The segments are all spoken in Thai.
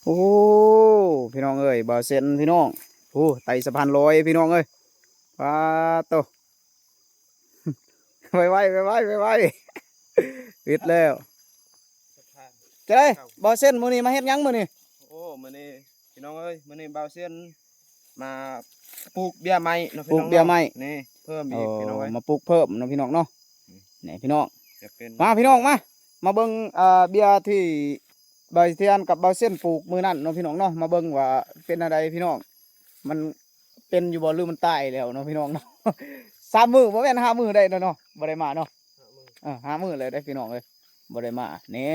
โอ้พี่น้องเอ้ยบ่าวเซนพี่น้องโอ้ไต่สะพานลอยพี่น้องเอ้ยปลาโต ไววิดแล้วสะพานจะได้เก่าบ่าวเซนมื้อนี้มาเฮ็ดหยังมื้อนี้โอ้มื้อนี้พี่น้องเอ้ยมื้อนี้บ่าวเซียนมาปลูกเบี้ยไม้เนาะปลูพี่น้องกเบี้ยไม้นี่เพิ่มโอ้อีกพี่น้องเอ้ยมาปลูกเพิ่มเนาะพี่น้องเนาะนี่พี่น้อง จะเป็นมาพี่น้องมาเบิ่งเบียร์ที่บ่าวเทียนกับบ่าวเซียนปลูกมื้อนั้นเนาะพี่น้องเนาะมาเบิ่งว่าเป็นอะไรพี่น้องมันเป็นอยู่บ่หรือมันตายแล้วเนาะพี่น้องเนาะ 3 มื้อบ่แม่น5 มื้อได้เนาะบ่ได้มาเนาะ 5 มื้อเลยได้พี่น้องเลยบ่ได้มานี่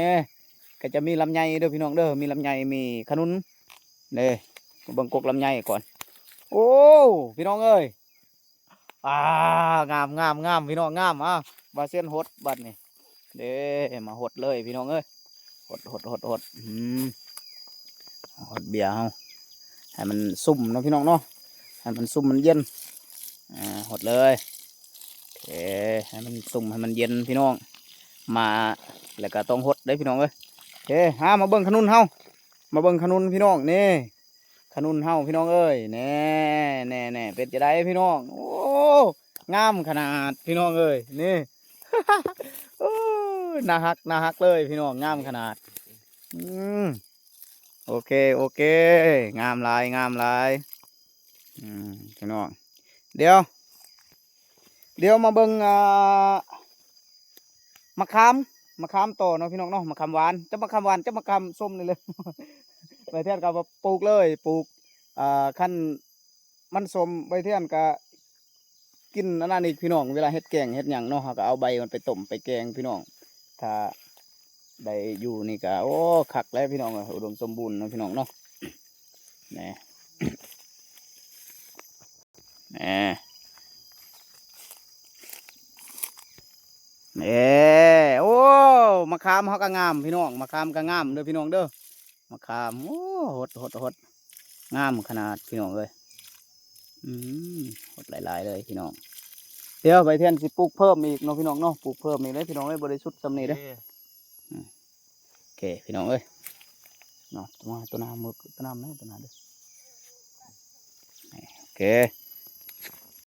ก็จะมีลำไยเด้อพี่น้องเด้อมีลำไยมีขนุนเด้เบิ่งกกลำไยก่อนโอ้พี่น้องเอ้ยงามพี่น้องงามบาเส้นหดบัดนี่เด้มาหดเลยพี่น้องเอ้ยหดหดเบียร์เฮาให้มันซุ่มเนาะพี่น้องเนาะให้มันซุ่มมันเย็นหดเลยโอเคให้มันซุ่มให้มันเย็นพี่น้องมาแล้วก็ต้องหดได้พี่น้องเอ้ยโอเคมาเบิ่งขนุนเฮามาเบิ่งขนุนพี่น้องนี่ขนุนเฮาพี่น้องเอ้ยแน่เป็นจะได้พี่น้องโอ้งามขนาดพี่น้องเอ้ยนี่ โอ้น่าฮักเลยพี่น้องงามขนาดอืมโอเคงามลายพี่น้องเดี๋ยวมาเบิ่งมะขามโตเนาะพี่น้องเนาะมะขามหวานจะมะขามหวานจะมะขามส้มนี่เลย ใบเทียนก็ปลูกเลยปลูกขั้นมันส้มใบเทียนก็กินอันนั้นอีกพี่น้องเวลาเฮ็ดแกงเฮ็ดหยังเนาะเขาก็เอาใบมันไปต้มไปแกงพี่น้องถ้าได้อยู่นี่ก็โอ้คักแล้วพี่น้องอุดมสมบูรณ์เนาะพี่น้องเนาะนี่โอ้มะขามเขาก็งามพี่น้องมะขามก็งามเด้อพี่น้องเด้อมะขามโอ้หดงามขนาดพี่น้องเลยอืมหดหลายๆเลยพี่น้องเดี๋ยวใบเทียนสิปลูกเพิ่มอีกเนาะพี่น้องเนาะปลูกเพิ่มอีกเลยพี่น้องเลยบริสุทธิ์สำนีเด้อโอเคพี่น้องเอ้ยเนาะตัวน้ำมือตัวน้ำนะตัวน้ำเด้อโอเค